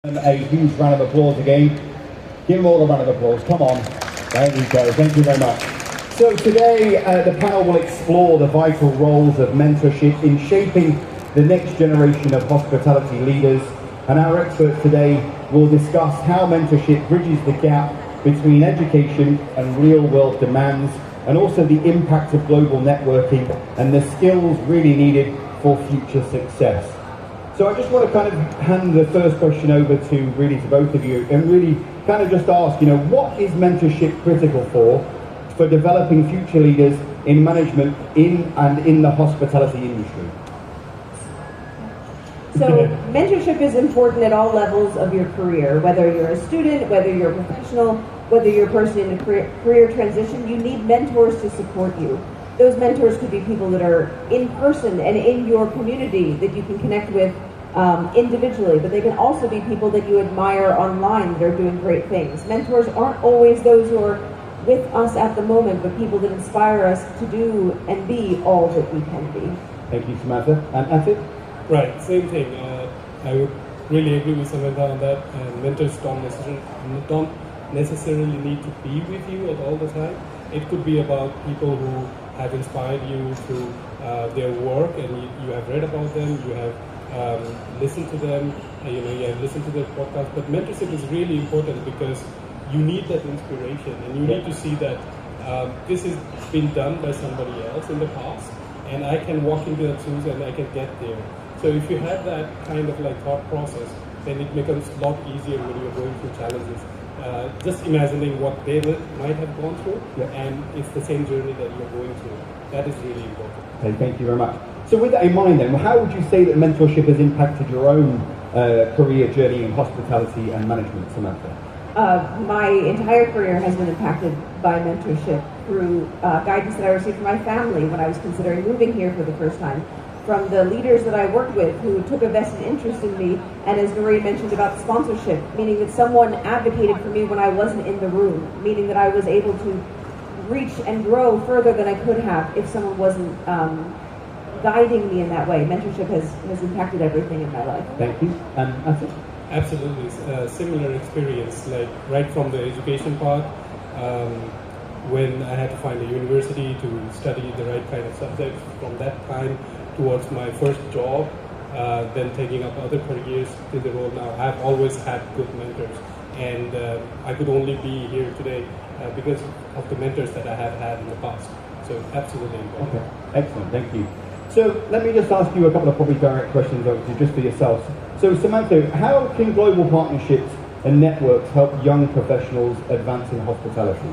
A huge round of applause again. Give them all a round of applause. Come on. There you go. Thank you very much. So today the panel will explore the vital roles of mentorship in shaping the next generation of hospitality leaders. And our experts today will discuss how mentorship bridges the gap between education and real-world demands, and also the impact of global networking and the skills really needed for future success. So I just want to kind of hand the first question over to both of you and really kind of just ask, what is mentorship critical for developing future leaders in management in the hospitality industry? So mentorship is important at all levels of your career, whether you're a student, whether you're a professional, whether you're a person in a career transition. You need mentors to support you. Those mentors could be people that are in person and in your community that you can connect with individually, but they can also be people that you admire online that are doing great things. Mentors aren't always those who are with us at the moment, but people that inspire us to do and be all that we can be. Thank you, Samantha. And Atif? Right, same thing. I would really agree with Samantha on that. Mentors don't necessarily need to be with you at all the time. It could be about people who have inspired you through their work, and you have read about them, you have listened to them, you have listened to their podcast. But mentorship is really important because you need that inspiration, and you need to see that this has been done by somebody else in the past, and I can walk into that shoes and I can get there. So if you have that kind of thought process, then it becomes a lot easier when you're going through challenges. Just imagining what they might have gone through, and it's the same journey that you're going through. That is really important. Okay, thank you very much. So with that in mind then, how would you say that mentorship has impacted your own career journey in hospitality and management, Samantha? My entire career has been impacted by mentorship through guidance that I received from my family when I was considering moving here for the first time, from the leaders that I worked with who took a vested interest in me, and as Nuri mentioned about sponsorship, meaning that someone advocated for me when I wasn't in the room, meaning that I was able to reach and grow further than I could have if someone wasn't guiding me in that way. Mentorship has impacted everything in my life. Thank you. And Atif? Absolutely. Similar experience, right from the education part, when I had to find a university to study the right kind of subjects, from that time towards my first job, then taking up other careers to the role now. I've always had good mentors, and I could only be here today because of the mentors that I have had in the past. So absolutely important. Okay, excellent, thank you. So let me just ask you a couple of probably direct questions just for yourselves. So Samantha, how can global partnerships and networks help young professionals advance in hospitality?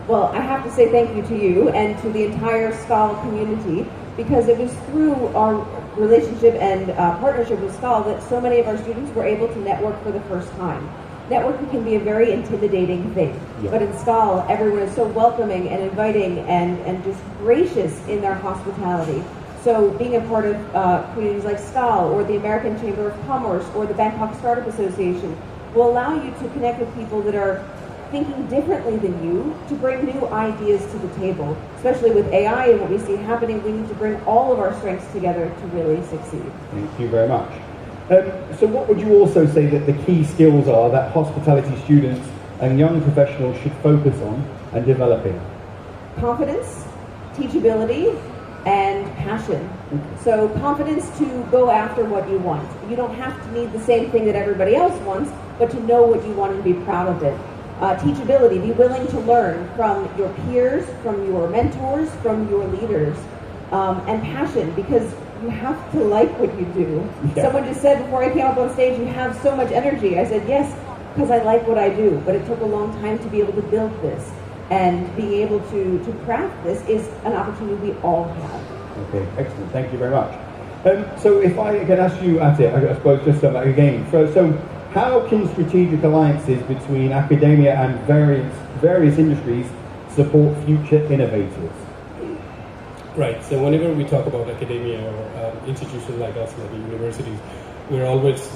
Well, I have to say thank you to you and to the entire SCAL community, because it was through our relationship and partnership with SCAL that so many of our students were able to network for the first time. Networking can be a very intimidating thing, but in SCAL, everyone is so welcoming and inviting and just gracious in their hospitality. So being a part of communities like SCAL or the American Chamber of Commerce or the Bangkok Startup Association will allow you to connect with people that are thinking differently than you, to bring new ideas to the table. Especially with AI and what we see happening, we need to bring all of our strengths together to really succeed. Thank you very much. So what would you also say that the key skills are that hospitality students and young professionals should focus on and developing? Confidence, teachability, and passion. So confidence to go after what you want. You don't have to need the same thing that everybody else wants, but to know what you want and be proud of it. Teachability, be willing to learn from your peers, from your mentors, from your leaders. And passion, because you have to like what you do. Yeah. Someone just said before I came up on stage, you have so much energy. I said, yes, because I like what I do, but it took a long time to be able to build this. And being able to craft this is an opportunity we all have. Okay, excellent. Thank you very much. So if I can ask you, Atif, I suppose just again, so how can strategic alliances between academia and various industries support future innovators? Right, so whenever we talk about academia or institutions like us, like universities, we're always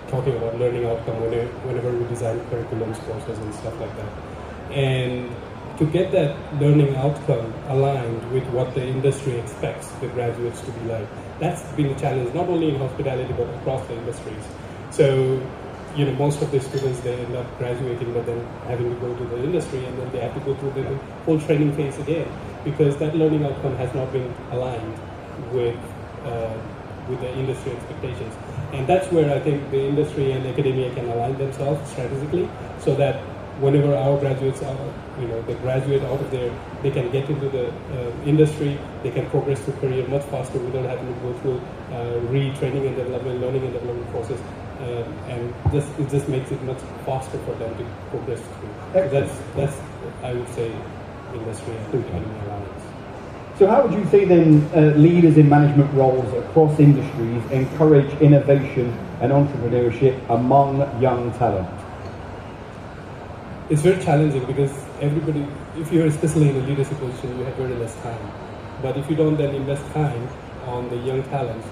talking about learning outcome whenever we design curriculums, courses, and stuff like that. And to get that learning outcome aligned with what the industry expects the graduates to be like, that's been a challenge, not only in hospitality, but across the industries. So most of the students, they end up graduating, but then having to go to the industry, and then they have to go through the whole training phase again, because that learning outcome has not been aligned with the industry expectations. And that's where I think the industry and academia can align themselves strategically, so that whenever our graduates are, they graduate out of there, they can get into the industry, they can progress through career much faster without having to go through retraining and development, learning and development process, and it just makes it much faster for them to progress through. So that's I would say industry and academia alliance. So how would you say then leaders in management roles across industries encourage innovation and entrepreneurship among young talent? It's very challenging because everybody, if you're especially in a leadership position, you have very less time. But if you don't then invest time on the young talent,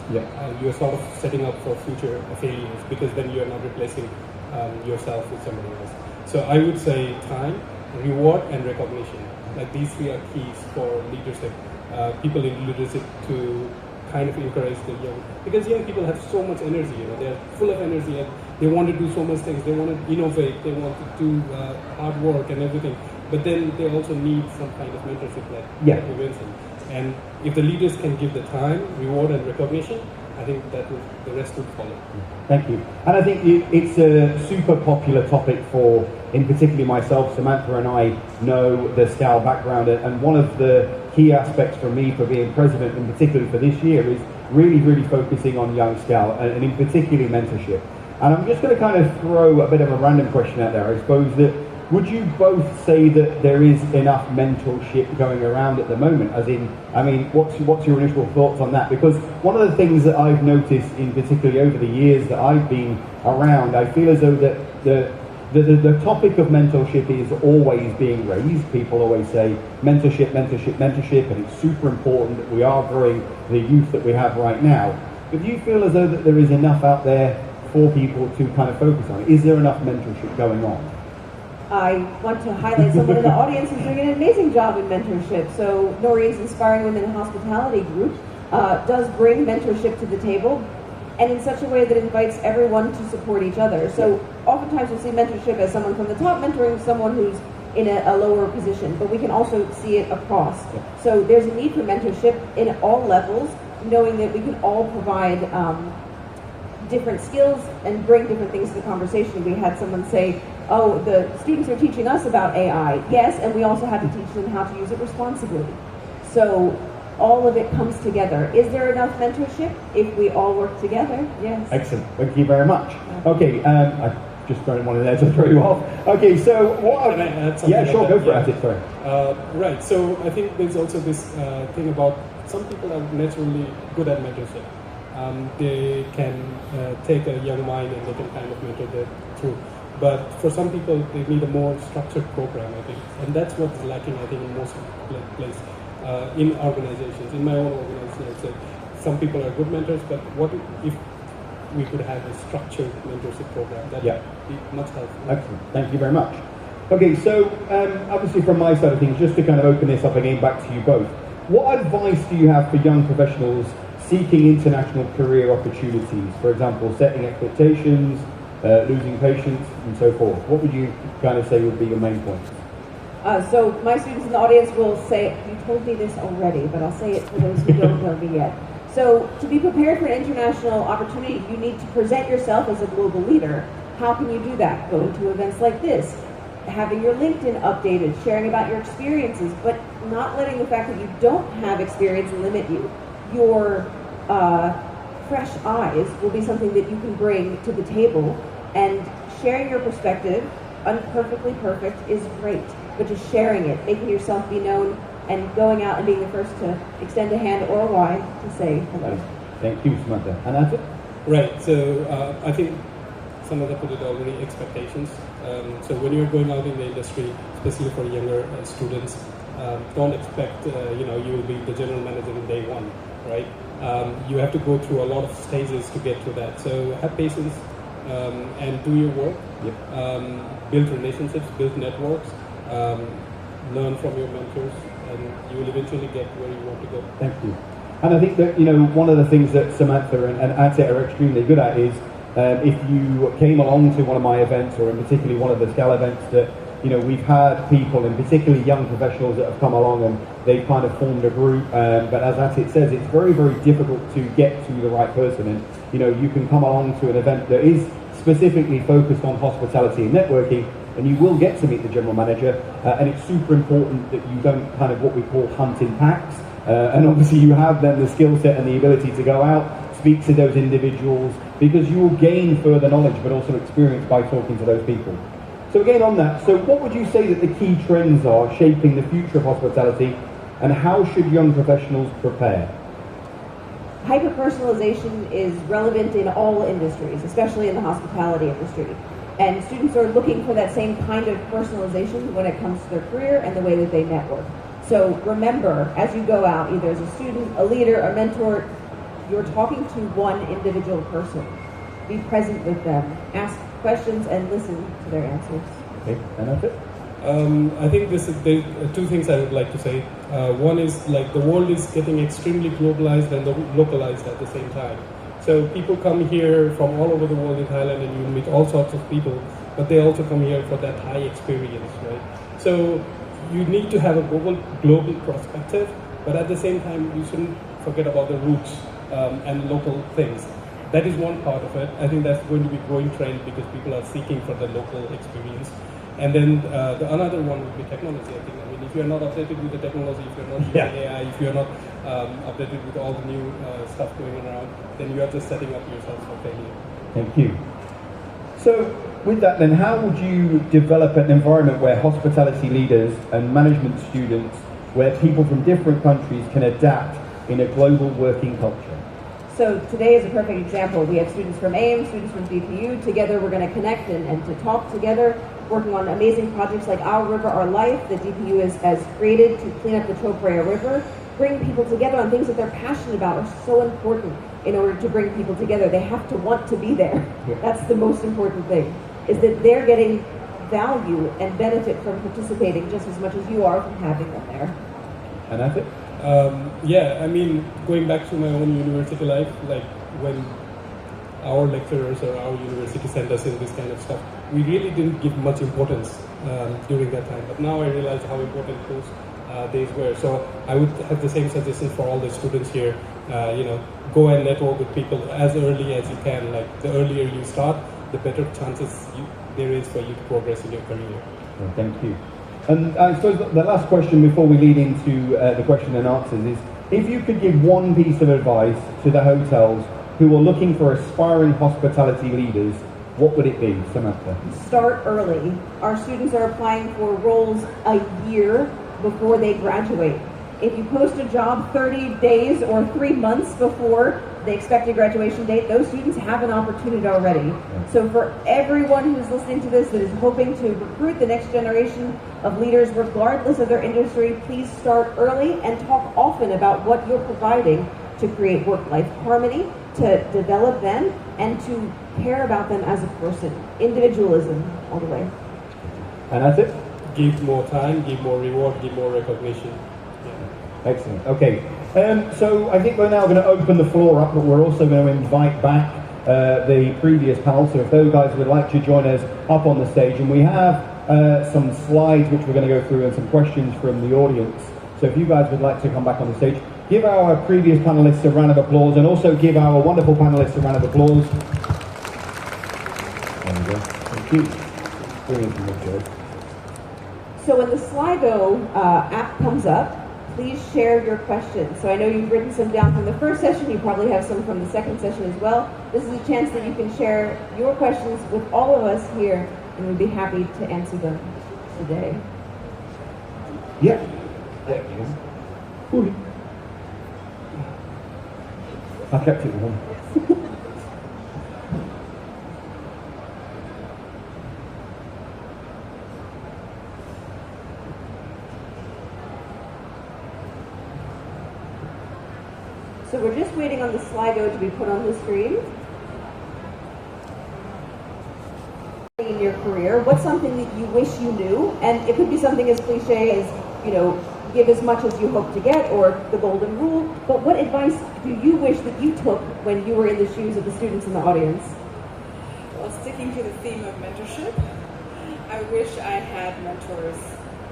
you're sort of setting up for future failures, because then you're not replacing yourself with somebody else. So I would say time, reward, and recognition. Like these three are keys for leadership. People in leadership to kind of encourage the young, because young people have so much energy, they're full of energy and they want to do so much things, they want to innovate, they want to do hard work and everything, but then they also need some kind of mentorship like you mentioned. And if the leaders can give the time, reward and recognition, I think that the rest will follow. Thank you. And I think it's a super popular topic for, in particularly myself, Samantha and I know the SCAL background, and one of the key aspects for me for being president, and particularly for this year, is really focusing on young SCAL, and in particular mentorship. And I'm just going to kind of throw a bit of a random question out there. I suppose that, would you both say that there is enough mentorship going around at the moment? As in, I mean, what's your initial thoughts on that? Because one of the things that I've noticed, in particularly over the years that I've been around, I feel as though that the topic of mentorship is always being raised. People always say mentorship, and it's super important that we are growing the youth that we have right now. But do you feel as though that there is enough out there for people to kind of focus on? Is there enough mentorship going on? I want to highlight someone in the audience who's doing an amazing job in mentorship. So Noreen's Inspiring Women in Hospitality group does bring mentorship to the table, and in such a way that invites everyone to support each other. So oftentimes we'll see mentorship as someone from the top mentoring someone who's in a lower position, but we can also see it across. So there's a need for mentorship in all levels, knowing that we can all provide different skills and bring different things to the conversation. We had someone say, oh, the students are teaching us about AI. Yes, and we also have to teach them how to use it responsibly. So all of it comes together. Is there enough mentorship if we all work together? Yes. Excellent. Thank you very much. Okay, I just thrown one in there to throw you off. Okay, so what? Can I add something? Yeah, sure, like go for it. Sorry. Right. So I think there's also this thing about some people are naturally good at mentorship. They can take a young mind and they can kind of mentor them through. But for some people, they need a more structured program, I think. And that's what's lacking, I think, in most places. In organizations, in my own organization, I'd say some people are good mentors, but what if we could have a structured mentorship program? That would be much helpful. Excellent. Thank you very much. Okay, so obviously from my side of things, just to kind of open this up again back to you both, what advice do you have for young professionals seeking international career opportunities? For example, setting expectations, losing patience, and so forth. What would you kind of say would be your main points? So my students in the audience will say, you told me this already, but I'll say it for those who don't know me yet. So to be prepared for an international opportunity, you need to present yourself as a global leader. How can you do that? Going to events like this, having your LinkedIn updated, sharing about your experiences, but not letting the fact that you don't have experience limit you. Your fresh eyes will be something that you can bring to the table, and sharing your perspective, unperfectly perfect, is great. But just sharing it, making yourself be known, and going out and being the first to extend a hand or a Y to say hello. Thank you, Samantha. And that's it? Right, so I think Samantha put it already, expectations. So when you're going out in the industry, especially for younger students, don't expect, you will be the general manager in day one, right? You have to go through a lot of stages to get to that. So have patience and do your work. Build relationships, build networks, learn from your mentors, and you will eventually get where you want to go. Thank you. And I think that, one of the things that Samantha and ATET are extremely good at is If you came along to one of my events, or in particularly one of the SCAL events, that we've had people, and particularly young professionals, that have come along and they've kind of formed a group. But as Atit says, it's very, very difficult to get to the right person. And you can come along to an event that is specifically focused on hospitality and networking, and you will get to meet the general manager. And it's super important that you don't kind of what we call hunt in packs. And obviously you have then the skill set and the ability to go out, speak to those individuals, because you will gain further knowledge but also experience by talking to those people. So again on that, so what would you say that the key trends are shaping the future of hospitality, and how should young professionals prepare? Hyper-personalization is relevant in all industries, especially in the hospitality industry. And students are looking for that same kind of personalization when it comes to their career and the way that they network. So remember, as you go out, either as a student, a leader, a mentor, you're talking to one individual person. Be present with them, ask questions, and listen to their answers. Okay, and that's it. I think there are two things I would like to say. One is, like, the world is getting extremely globalized and localized at the same time. So people come here from all over the world in Thailand, and you meet all sorts of people, but they also come here for that Thai experience, right? So you need to have a global perspective, but at the same time, you shouldn't forget about the roots and local things. That is one part of it. I think that's going to be a growing trend because people are seeking for the local experience. And then another one would be technology, I think. I mean, if you're not updated with the technology, if you're not using AI, if you're not updated with all the new stuff going around, then you are just setting up yourself for failure. Thank you. So with that then, how would you develop an environment where hospitality leaders and management students, where people from different countries can adapt in a global working culture? So today is a perfect example. We have students from AIM, students from DPU. Together we're going to connect and to talk together, working on amazing projects like Our River, Our Life that DPU has created to clean up the Choprea River. Bring people together on things that they're passionate about are so important in order to bring people together. They have to want to be there. Yeah. That's the most important thing, is that they're getting value and benefit from participating just as much as you are from having them there. And that's it? Yeah, I mean, going back to my own university life, like when our lecturers or our university sent us in this kind of stuff, we really didn't give much importance during that time. But now I realize how important those days were. So I would have the same suggestion for all the students here. Go and network with people as early as you can. Like, the earlier you start, the better chances there is for you to progress in your career. Well, thank you. And I suppose the last question before we lead into the question and answers is, if you could give one piece of advice to the hotels who are looking for aspiring hospitality leaders, what would it be, Samantha? Start early. Our students are applying for roles a year before they graduate. If you post a job 30 days or 3 months before the expected graduation date, those students have an opportunity already. Yeah. So for everyone who's listening to this that is hoping to recruit the next generation of leaders, regardless of their industry, please start early and talk often about what you're providing to create work-life harmony, to develop them, and to care about them as a person. Individualism all the way. And that's it? Give more time, give more reward, give more recognition. Excellent. Okay, so I think we're now going to open the floor up, but we're also going to invite back the previous panel. So if those guys would like to join us up on the stage, and we have some slides which we're going to go through and some questions from the audience. So if you guys would like to come back on the stage, give our previous panelists a round of applause, and also give our wonderful panelists a round of applause. There we go. Thank you. Brilliant. So when the Slido app comes up, please share your questions. So I know you've written some down from the first session, you probably have some from the second session as well. This is a chance that you can share your questions with all of us here, and we'd be happy to answer them today. Yeah. Cool. I kept it warm. So we're just waiting on the Slido to be put on the screen. In your career, what's something that you wish you knew? And it could be something as cliche as, give as much as you hope to get, or the golden rule. But what advice do you wish that you took when you were in the shoes of the students in the audience? Well, sticking to the theme of mentorship, I wish I had mentors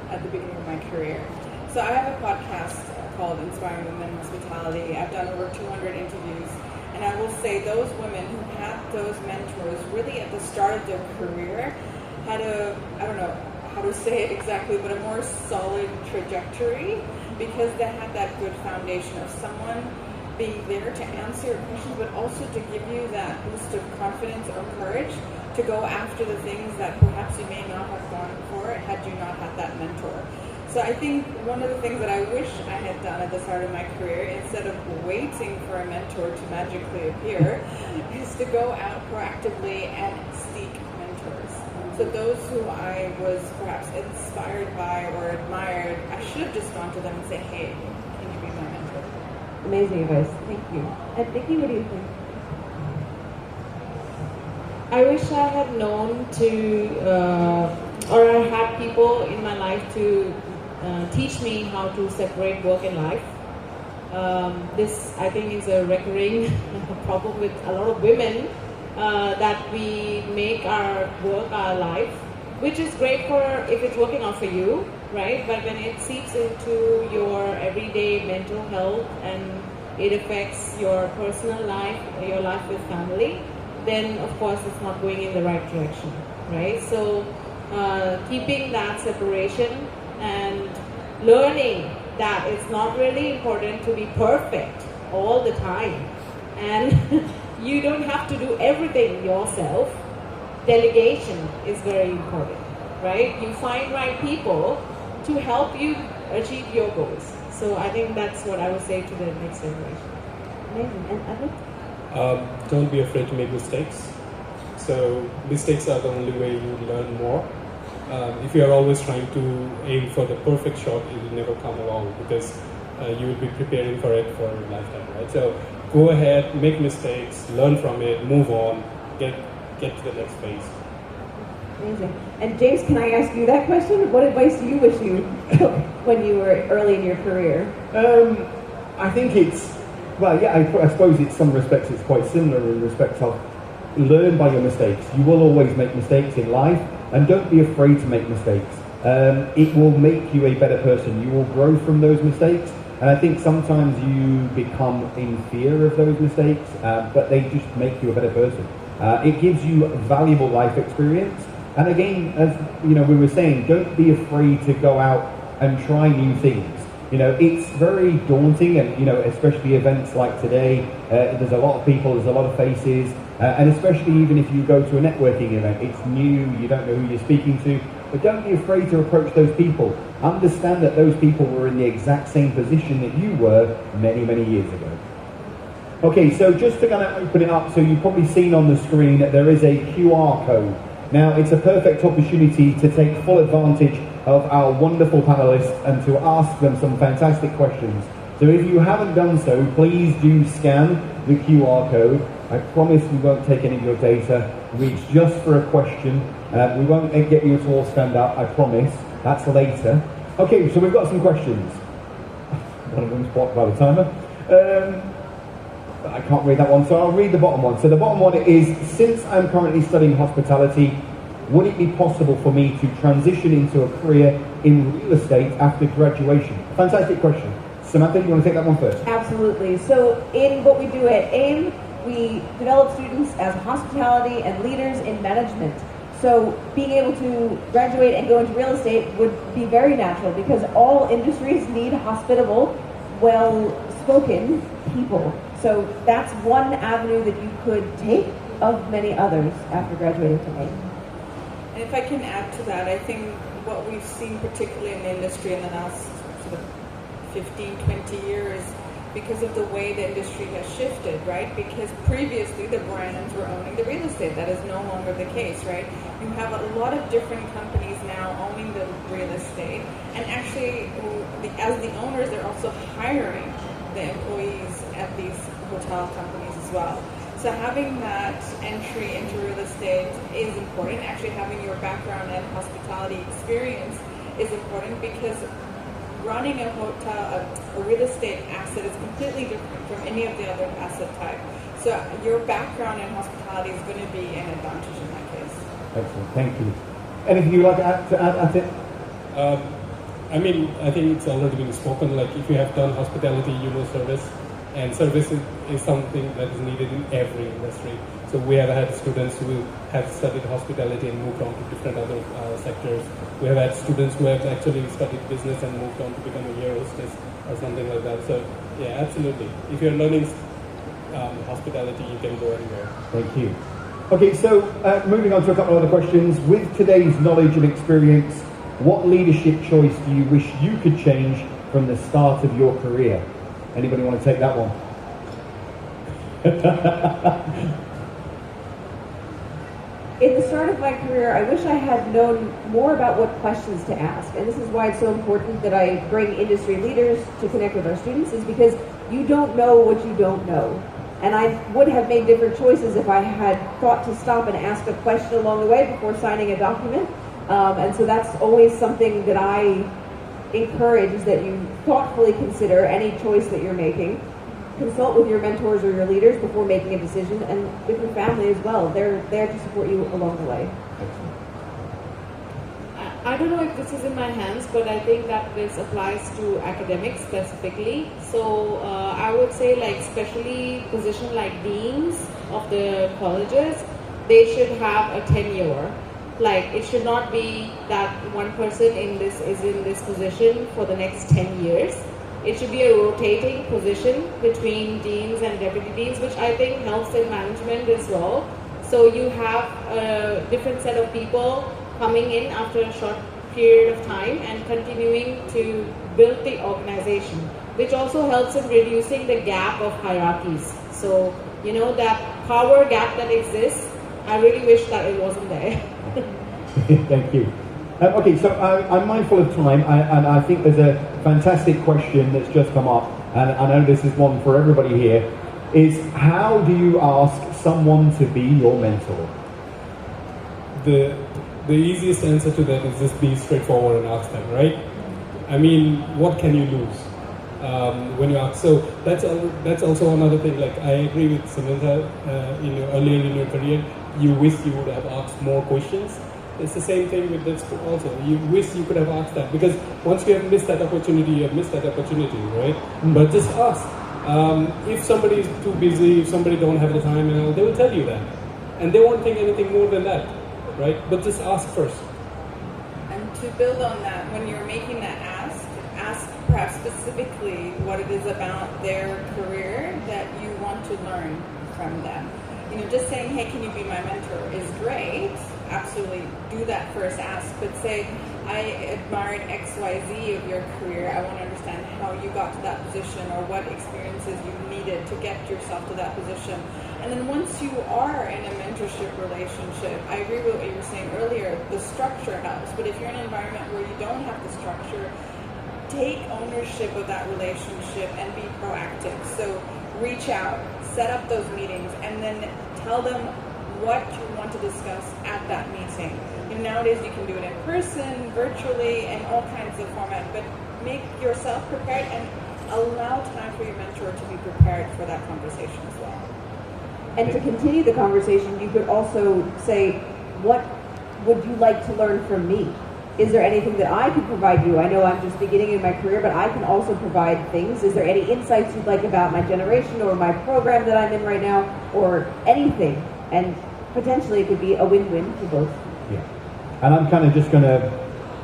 at the beginning of my career. So I have a podcast called Inspiring Women in Hospitality. I've done over 200 interviews, and I will say those women who had those mentors really at the start of their career had a, I don't know how to say it exactly, but a more solid trajectory because they had that good foundation of someone being there to answer your questions, but also to give you that boost of confidence or courage to go after the things that perhaps you may not have gone for had you not had that mentor. So I think one of the things that I wish I had done at the start of my career, instead of waiting for a mentor to magically appear, is to go out proactively and seek mentors. So those who I was perhaps inspired by or admired, I should have just gone to them and say, hey, can you be my mentor? Amazing advice. Thank you. And Nikki, what do you think? I wish I had known or I had people in my life to teach me how to separate work and life. This, I think, is a recurring problem with a lot of women, that we make our work our life, which is great for if it's working out for you, right? But when it seeps into your everyday mental health and it affects your personal life, your life with family, then of course it's not going in the right direction, right? So keeping that separation and learning that it's not really important to be perfect all the time, and you don't have to do everything yourself. Delegation is very important, right? You find right people to help you achieve your goals. So I think that's what I would say to the next generation. Amazing. And Edward? Don't be afraid to make mistakes. So mistakes are the only way you learn more. If you are always trying to aim for the perfect shot, it will never come along because you will be preparing for it for a lifetime, right? So go ahead, make mistakes, learn from it, move on, get to the next phase. Amazing. And James, can I ask you that question? What advice do you wish you took when you were early in your career? I think it's, well, yeah, I suppose in some respects it's quite similar in respect of learn by your mistakes. You will always make mistakes in life, and don't be afraid to make mistakes. It will make you a better person. You will grow from those mistakes, and I think sometimes you become in fear of those mistakes, but they just make you a better person. It gives you valuable life experience, and again, as you know, we were saying, don't be afraid to go out and try new things. You know, it's very daunting, and you know, especially events like today, there's a lot of people, there's a lot of faces, and especially even if you go to a networking event, it's new, you don't know who you're speaking to, but don't be afraid to approach those people. Understand that those people were in the exact same position that you were many, many years ago. Okay, so just to kind of open it up, so you've probably seen on the screen that there is a QR code. Now, it's a perfect opportunity to take full advantage of our wonderful panelists and to ask them some fantastic questions. So if you haven't done so, please do scan the QR code. I promise we won't take any of your data. It's just for a question. We won't get you to all stand up, I promise. That's later. Okay, so we've got some questions. One of them's blocked by the timer. I can't read that one, so I'll read the bottom one. So the bottom one is, since I'm currently studying hospitality, would it be possible for me to transition into a career in real estate after graduation? Fantastic question. Samantha, you want to take that one first? Absolutely. So in what we do at AIM, we develop students as hospitality and leaders in management. So being able to graduate and go into real estate would be very natural because all industries need hospitable, well-spoken people. So that's one avenue that you could take of many others after graduating from AIM. And if I can add to that, I think what we've seen particularly in the industry in the last sort of 15, 20 years, because of the way the industry has shifted, right? Because previously the brands were owning the real estate. That is no longer the case, right? You have a lot of different companies now owning the real estate. And actually, as the owners, they're also hiring the employees at these hotel companies as well. So having that entry into real estate is important. Actually having your background and hospitality experience is important because running a hotel, a real estate asset is completely different from any of the other asset types. So your background in hospitality is going to be an advantage in that case. Excellent, thank you. Anything you'd like to add at it? I mean, I think it's already been spoken, like if you have done hospitality, you know service, and service is something that is needed in every industry. So we have had students who have studied hospitality and moved on to different other sectors. We have had students who have actually studied business and moved on to become a air hostess or something like that. So yeah, absolutely. If you're learning hospitality, you can go anywhere. Thank you. Okay, so moving on to a couple of other questions. With today's knowledge and experience, what leadership choice do you wish you could change from the start of your career? Anybody want to take that one? In the start of my career, I wish I had known more about what questions to ask. And this is why it's so important that I bring industry leaders to connect with our students, is because you don't know what you don't know. And I would have made different choices if I had thought to stop and ask a question along the way before signing a document. And so that's always something that I encourage, is that you thoughtfully consider any choice that you're making. Consult with your mentors or your leaders before making a decision, and with your family as well. They're there to support you along the way. I don't know if this is in my hands, but I think that this applies to academics specifically. So I would say, like, especially position like deans of the colleges, they should have a tenure. Like, it should not be that one person is in this position for the next 10 years. It should be a rotating position between deans and deputy deans, which I think helps in management as well. So you have a different set of people coming in after a short period of time and continuing to build the organization, which also helps in reducing the gap of hierarchies. So, you know, that power gap that exists, I really wish that it wasn't there. Thank you. Okay, so I'm mindful of time, and I think there's a fantastic question that's just come up, and I know this is one for everybody here, is how do you ask someone to be your mentor? The easiest answer to that is just be straightforward and ask them, right? I mean, what can you lose when you ask? So that's also another thing. Like, I agree with Samantha. Earlier in your career, you wish you would have asked more questions. It's the same thing with this also. You wish you could have asked that, because once you have missed that opportunity, you have missed that opportunity, right? But just ask. If somebody is too busy, if somebody don't have the time and all, they will tell you that. And they won't think anything more than that, right? But just ask first. And to build on that, when you're making that ask perhaps specifically what it is about their career that you want to learn from them. You know, just saying, hey, can you be my mentor is great. Absolutely do that first ask, but say, I admired XYZ of your career. I want to understand how you got to that position, or what experiences you needed to get yourself to that position. And then once you are in a mentorship relationship, I agree with what you were saying earlier, the structure helps, but if you're in an environment where you don't have the structure, take ownership of that relationship and be proactive. So reach out, set up those meetings, and then tell them what you want to discuss at that meeting. And nowadays you can do it in person, virtually, and all kinds of formats, but make yourself prepared and allow time for your mentor to be prepared for that conversation as well. And to continue the conversation, you could also say, what would you like to learn from me? Is there anything that I could provide you? I know I'm just beginning in my career, but I can also provide things. Is there any insights you'd like about my generation or my program that I'm in right now, or anything? And potentially it could be a win-win for both. Yeah. And I'm kind of just going to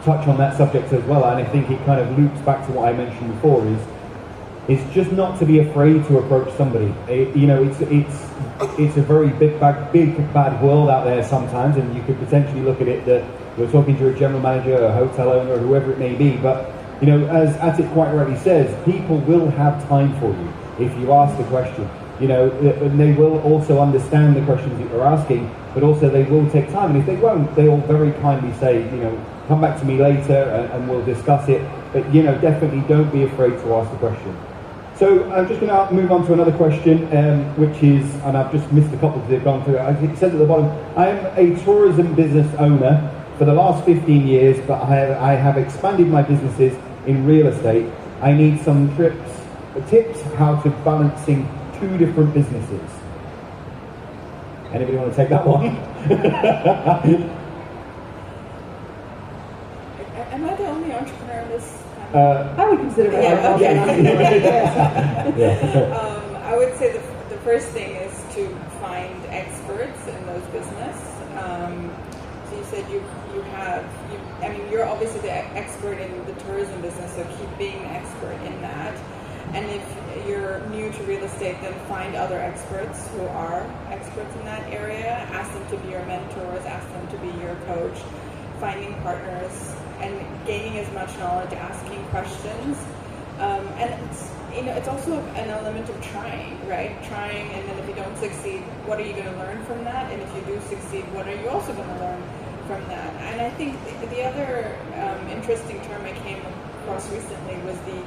touch on that subject as well, and I think it kind of loops back to what I mentioned before, is just not to be afraid to approach somebody. It's a very big bad world out there sometimes, and you could potentially look at it that you're talking to a general manager, a hotel owner, or whoever it may be, but you know, as Atik quite rightly says, people will have time for you if you ask the question. You know, and they will also understand the questions that you're asking, but also they will take time. And if they won't, they'll very kindly say, you know, come back to me later and we'll discuss it. But, you know, definitely don't be afraid to ask the question. So I'm just going to move on to another question, which is, and I've just missed a couple because they've gone through it. It says at the bottom, I am a tourism business owner for the last 15 years, but I have expanded my businesses in real estate. I need some tips how to balancing two different businesses. Anybody want to take that one? Am I the only entrepreneur in this? I would consider myself I would say the first thing is to find experts in those business. So you said you're obviously the expert in the tourism business, so keep being an expert in that. And if you're new to real estate, then find other experts who are experts in that area. Ask them to be your mentors, ask them to be your coach, finding partners, and gaining as much knowledge, asking questions. And it's also an element of trying, right? Trying, and then if you don't succeed, what are you going to learn from that? And if you do succeed, what are you also going to learn from that? And I think the other interesting term I came across recently was the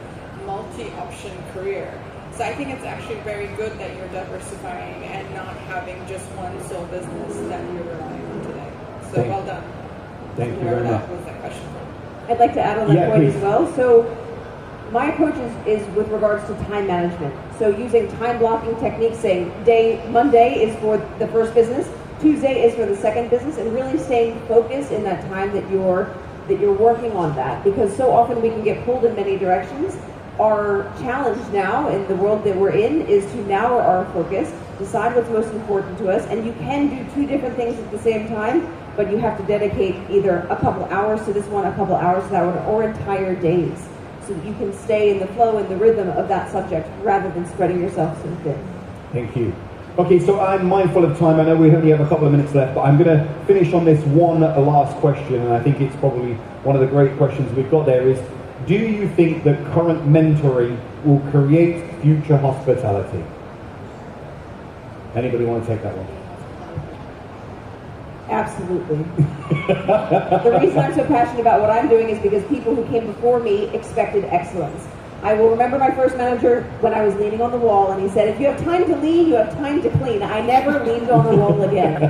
multi-option career. So I think it's actually very good that you're diversifying and not having just one sole business that you're relying on today. So well done. Thank you very much. That was that question for. I'd like to add on that Yeah, point please. as well. So my approach is with regards to time management. So using time blocking techniques, saying Monday is for the first business, Tuesday is for the second business, and really staying focused in that time that you're working on that. Because so often we can get pulled in many directions. Our challenge now in the world that we're in is to narrow our focus, decide what's most important to us, and you can do two different things at the same time, but you have to dedicate either a couple hours to this one, a couple hours to that one, or entire days, so that you can stay in the flow and the rhythm of that subject rather than spreading yourself so thin. Thank you. Okay, so I'm mindful of time. I know we only have a couple of minutes left, but I'm going to finish on this one last question, and I think it's probably one of the great questions we've got there is, do you think that current mentoring will create future hospitality? Anybody want to take that one? Absolutely. The reason I'm so passionate about what I'm doing is because people who came before me expected excellence. I will remember my first manager when I was leaning on the wall, and he said, if you have time to lean, you have time to clean. I never leaned on the wall again.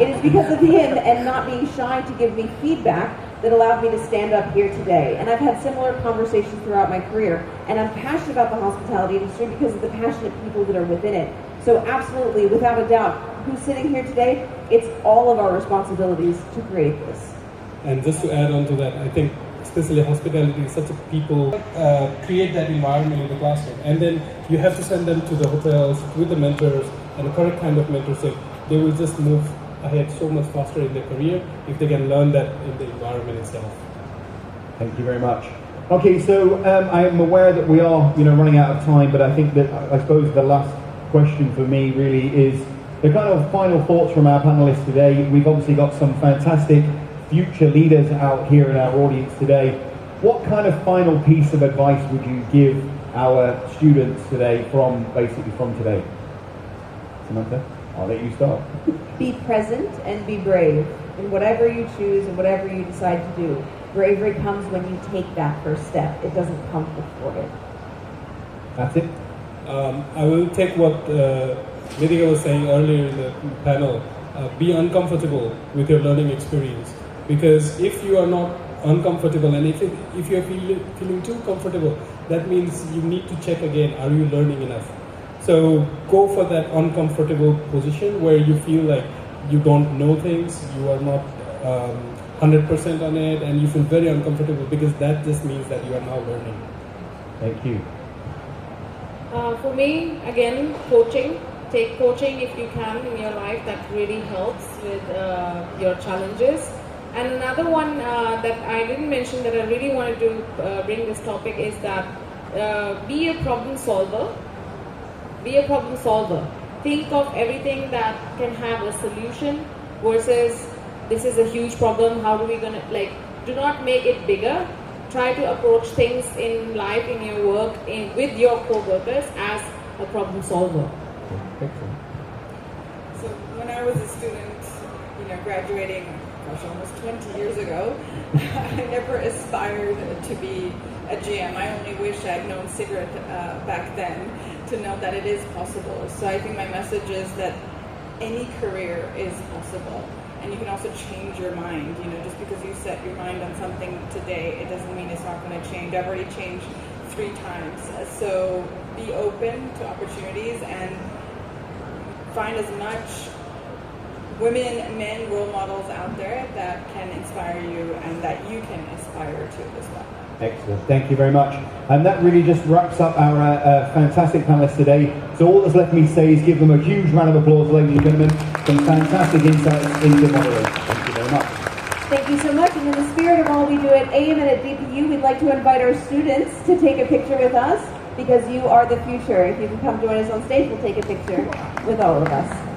It is because of him and not being shy to give me feedback that allowed me to stand up here today. And I've had similar conversations throughout my career, and I'm passionate about the hospitality industry because of the passionate people that are within it. So absolutely, without a doubt, who's sitting here today, it's all of our responsibilities to create this. And just to add on to that, I think especially hospitality is such a people create that environment in the classroom, and then you have to send them to the hotels with the mentors and the correct kind of mentorship. They will just move ahead so much faster in their career if they can learn that in the environment itself. Thank you very much. Okay, so I am aware that we are, running out of time, but I think that I suppose the last question for me really is the kind of final thoughts from our panelists today. We've obviously got some fantastic future leaders out here in our audience today. What kind of final piece of advice would you give our students today from today? Samantha, I'll let you start. Be present and be brave in whatever you choose and whatever you decide to do. Bravery comes when you take that first step. It doesn't come before it. That's it. I will take what Nidika was saying earlier in the panel. Be uncomfortable with your learning experience. Because if you are not uncomfortable, and if you're feeling too comfortable, that means you need to check again, are you learning enough? So go for that uncomfortable position where you feel like you don't know things, you are not 100% on it, and you feel very uncomfortable, because that just means that you are now learning. Thank you. For me, again, coaching. Take coaching if you can in your life. That really helps with your challenges. And another one that I didn't mention that I really wanted to bring this topic is that be a problem solver. Be a problem solver. Think of everything that can have a solution versus this is a huge problem, how are we gonna, do not make it bigger. Try to approach things in life, in your work, with your co-workers as a problem solver. Excellent. So when I was a student, graduating, almost 20 years ago, I never aspired to be a GM. I only wish I'd known cigarette back then to know that it is possible. So I think my message is that any career is possible. And you can also change your mind. Just because you set your mind on something today, it doesn't mean it's not going to change. I've already changed 3 times. So be open to opportunities and find as much women, men, role models out there that can inspire you and that you can aspire to as well. Excellent, thank you very much. And that really just wraps up our fantastic panelists today. So all that's left me to say is give them a huge round of applause, ladies and gentlemen. Some fantastic insights into moderation. Thank you very much. Thank you so much. And in the spirit of all we do at AIM and at DPU, we'd like to invite our students to take a picture with us because you are the future. If you can come join us on stage, we'll take a picture with all of us.